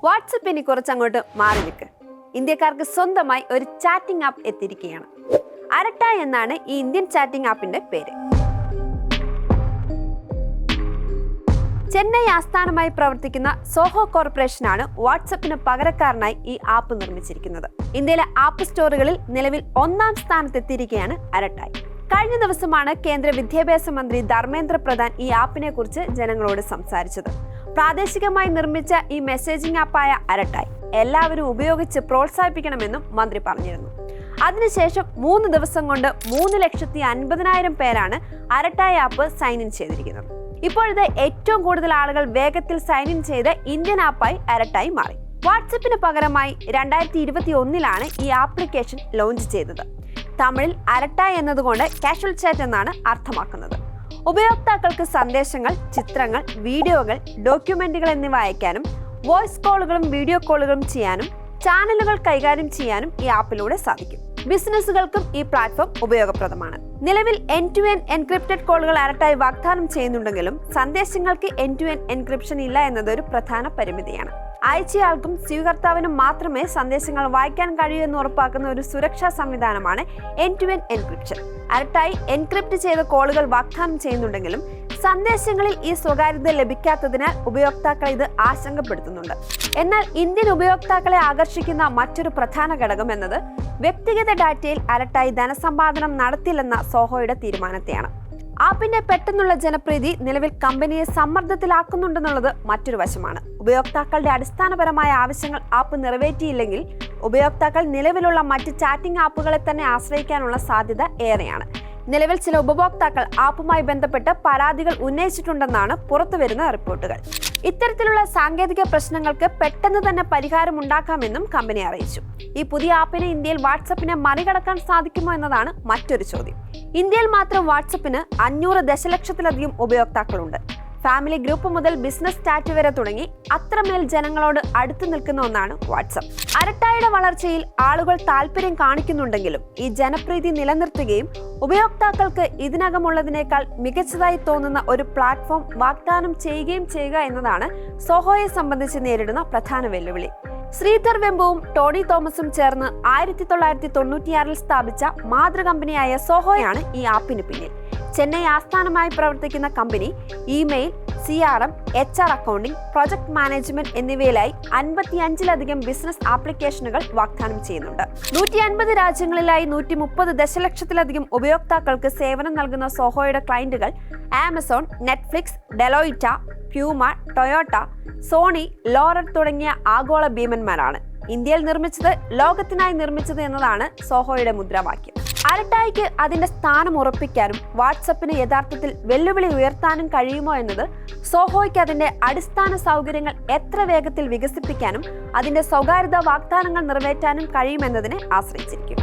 വാട്സപ്പിന് കുറച്ചങ്ങോട്ട് മാറി നിൽക്ക്. ഇന്ത്യക്കാർക്ക് സ്വന്തമായി ഒരു ചാറ്റിംഗ് ആപ്പ് എത്തിയിരിക്കുകയാണ്. അരട്ട എന്നാണ് ഈ ഇന്ത്യൻ ചാറ്റിംഗ് ആപ്പിന്റെ പേര്. ചെന്നൈ ആസ്ഥാനമായി പ്രവർത്തിക്കുന്ന സോഹോ കോർപ്പറേഷനാണ് വാട്സപ്പിന് പകരക്കാരനായി ഈ ആപ്പ് നിർമ്മിച്ചിരിക്കുന്നത്. ഇന്ത്യയിലെ ആപ്പ് സ്റ്റോറുകളിൽ നിലവിൽ 1-ാം സ്ഥാനത്തെത്തിയിരിക്കുകയാണ് അരട്ടായി. കഴിഞ്ഞ ദിവസമാണ് കേന്ദ്ര വിദ്യാഭ്യാസ മന്ത്രി ധർമ്മേന്ദ്ര പ്രധാൻ ഈ ആപ്പിനെ കുറിച്ച് ജനങ്ങളോട് സംസാരിച്ചത്. പ്രാദേശികമായി നിർമ്മിച്ച ഈ മെസ്സേജിംഗ് ആപ്പായ അരട്ടായി എല്ലാവരും ഉപയോഗിച്ച് പ്രോത്സാഹിപ്പിക്കണമെന്നും മന്ത്രി പറഞ്ഞിരുന്നു. അതിനുശേഷം 3 ദിവസം കൊണ്ട് 3,50,000 പേരാണ് അരട്ടായി ആപ്പ് സൈൻ ഇൻ ചെയ്തിരിക്കുന്നത്. ഇപ്പോഴത്തെ ഏറ്റവും കൂടുതൽ ആളുകൾ വേഗത്തിൽ സൈൻ ഇൻ ചെയ്ത് ഇന്ത്യൻ ആപ്പായി അരട്ടായി മാറി. വാട്സപ്പിന് പകരമായി 2021-ലാണ് ഈ ആപ്ലിക്കേഷൻ ലോഞ്ച് ചെയ്തത്. തമിഴിൽ അരട്ടായി എന്നതുകൊണ്ട് കാഷ്വൽ ചാറ്റ് എന്നാണ് അർത്ഥമാക്കുന്നത്. ഉപയോക്താക്കൾക്ക് സന്ദേശങ്ങൾ, ചിത്രങ്ങൾ, വീഡിയോകൾ, ഡോക്യുമെന്റുകൾ എന്നിവ അയക്കാനും വോയിസ് കോളുകളും വീഡിയോ കോളുകളും ചെയ്യാനും ചാനലുകൾ കൈകാര്യം ചെയ്യാനും ഈ ആപ്പിലൂടെ സാധിക്കും. ബിസിനസ്സുകൾക്കും ഈ പ്ലാറ്റ്ഫോം ഉപയോഗപ്രദമാണ്. നിലവിൽ എൻഡ് ടു എൻഡ് എൻക്രിപ്റ്റഡ് കോളുകൾ അരട്ടായി വാഗ്ദാനം ചെയ്യുന്നുണ്ടെങ്കിലും സന്ദേശങ്ങൾക്ക് എൻഡ് ടു എൻഡ് എൻക്രിപ്ഷൻ ഇല്ല എന്നതൊരു പ്രധാന പരിമിതിയാണ്. അയച്ചയാൾക്കും സ്വീകർത്താവിനും മാത്രമേ സന്ദേശങ്ങൾ വായിക്കാൻ കഴിയൂ എന്ന് ഉറപ്പാക്കുന്ന ഒരു സുരക്ഷാ സംവിധാനമാണ് എൻഡ് ടു എൻഡ് എൻക്രിപ്ഷൻ. അരട്ടായി എൻക്രിപ്റ്റ് ചെയ്ത കോളുകൾ വാഗ്ദാനം ചെയ്യുന്നുണ്ടെങ്കിലും സന്ദേശങ്ങളിൽ ഈ സ്വകാര്യത ലഭിക്കാത്തതിനാൽ ഉപയോക്താക്കളെ ഇത് ആശങ്കപ്പെടുത്തുന്നുണ്ട്. എന്നാൽ ഇന്ത്യൻ ഉപയോക്താക്കളെ ആകർഷിക്കുന്ന മറ്റൊരു പ്രധാന ഘടകം എന്നത് വ്യക്തിഗത ഡാറ്റയിൽ അരട്ടായി ധനസമ്പാദനം നടത്തില്ലെന്ന സോഹോയുടെ തീരുമാനത്തെയാണ്. ആപ്പിന്റെ പെട്ടെന്നുള്ള ജനപ്രീതി നിലവിൽ കമ്പനിയെ സമ്മർദ്ദത്തിലാക്കുന്നുണ്ടെന്നുള്ളത് മറ്റൊരു വശമാണ്. ഉപയോക്താക്കളുടെ അടിസ്ഥാനപരമായ ആവശ്യങ്ങൾ ആപ്പ് നിറവേറ്റിയില്ലെങ്കിൽ ഉപയോക്താക്കൾ നിലവിലുള്ള മറ്റ് ചാറ്റിംഗ് ആപ്പുകളെ തന്നെ ആശ്രയിക്കാനുള്ള സാധ്യത ഏറെയാണ്. നിലവിൽ ചില ഉപഭോക്താക്കൾ ആപ്പുമായി ബന്ധപ്പെട്ട് പരാതികൾ ഉന്നയിച്ചിട്ടുണ്ടെന്നാണ് പുറത്തുവരുന്ന റിപ്പോർട്ടുകൾ. ഇത്തരത്തിലുള്ള സാങ്കേതിക പ്രശ്നങ്ങൾക്ക് പെട്ടെന്ന് തന്നെ പരിഹാരമുണ്ടാക്കാമെന്നും കമ്പനി അറിയിച്ചു. ഈ പുതിയ ആപ്പിന് ഇന്ത്യയിൽ വാട്സപ്പിനെ മറികടക്കാൻ സാധിക്കുമോ എന്നതാണ് മറ്റൊരു ചോദ്യം. ഇന്ത്യയിൽ മാത്രം വാട്സപ്പിന് 500 ദശലക്ഷത്തിലധികം ഉപയോക്താക്കളുണ്ട്. ഫാമിലി ഗ്രൂപ്പ് മുതൽ ബിസിനസ് ചാറ്റ് വരെ തുടങ്ങി അത്രമേൽ ജനങ്ങളോട് അടുത്തു നിൽക്കുന്ന ഒന്നാണ് വാട്സപ്പ്. അരട്ടായിയുടെ വളർച്ചയിൽ ആളുകൾ താല്പര്യം കാണിക്കുന്നുണ്ടെങ്കിലും ഈ ജനപ്രീതി നിലനിർത്തുകയും ഉപയോക്താക്കൾക്ക് ഇതിനകമുള്ളതിനേക്കാൾ മികച്ചതായി തോന്നുന്ന ഒരു പ്ലാറ്റ്ഫോം വാഗ്ദാനം ചെയ്യുകയും ചെയ്യുക എന്നതാണ് സോഹോയെ സംബന്ധിച്ച് നേരിടുന്ന പ്രധാന വെല്ലുവിളി. ശ്രീധർ വെമ്പുവും ടോണി തോമസും ചേർന്ന് 1996-ൽ സ്ഥാപിച്ച മാതൃകമ്പനിയായ സോഹോയാണ് ഈ ആപ്പിന് പിന്നിൽ. ചെന്നൈ ആസ്ഥാനമായി പ്രവർത്തിക്കുന്ന company email, CRM, HR accounting, project management എന്നിവയിലായി 55-ലധികം ബിസിനസ് ആപ്ലിക്കേഷനുകൾ വാഗ്ദാനം ചെയ്യുന്നുണ്ട്. 150 രാജ്യങ്ങളിലായി 130 ദശലക്ഷത്തിലധികം ഉപയോക്താക്കൾക്ക് സേവനം നൽകുന്ന സോഹോയുടെ ക്ലയന്റുകൾ Amazon, Netflix, Deloitte, Puma, Toyota, Sony, L'Oreal തുടങ്ങിയ ആഗോള ഭീമന്മാരാണ്. ഇന്ത്യയിൽ നിർമ്മിച്ചത് ലോകത്തിനായി നിർമ്മിച്ചത് എന്നതാണ് സോഹോയുടെ മുദ്രാവാക്യം. അരട്ടായിക്ക് അതിന്റെ സ്ഥാനം ഉറപ്പിക്കാനും വാട്സപ്പിന് യഥാർത്ഥത്തിൽ വെല്ലുവിളി ഉയർത്താനും കഴിയുമോ എന്നത് സോഹോയ്ക്ക് അതിന്റെ അടിസ്ഥാന സൗകര്യങ്ങൾ എത്ര വേഗത്തിൽ വികസിപ്പിക്കാനും അതിന്റെ സ്വകാര്യത വാഗ്ദാനങ്ങൾ നിറവേറ്റാനും കഴിയുമെന്നതിനെ ആശ്രയിച്ചിരിക്കും.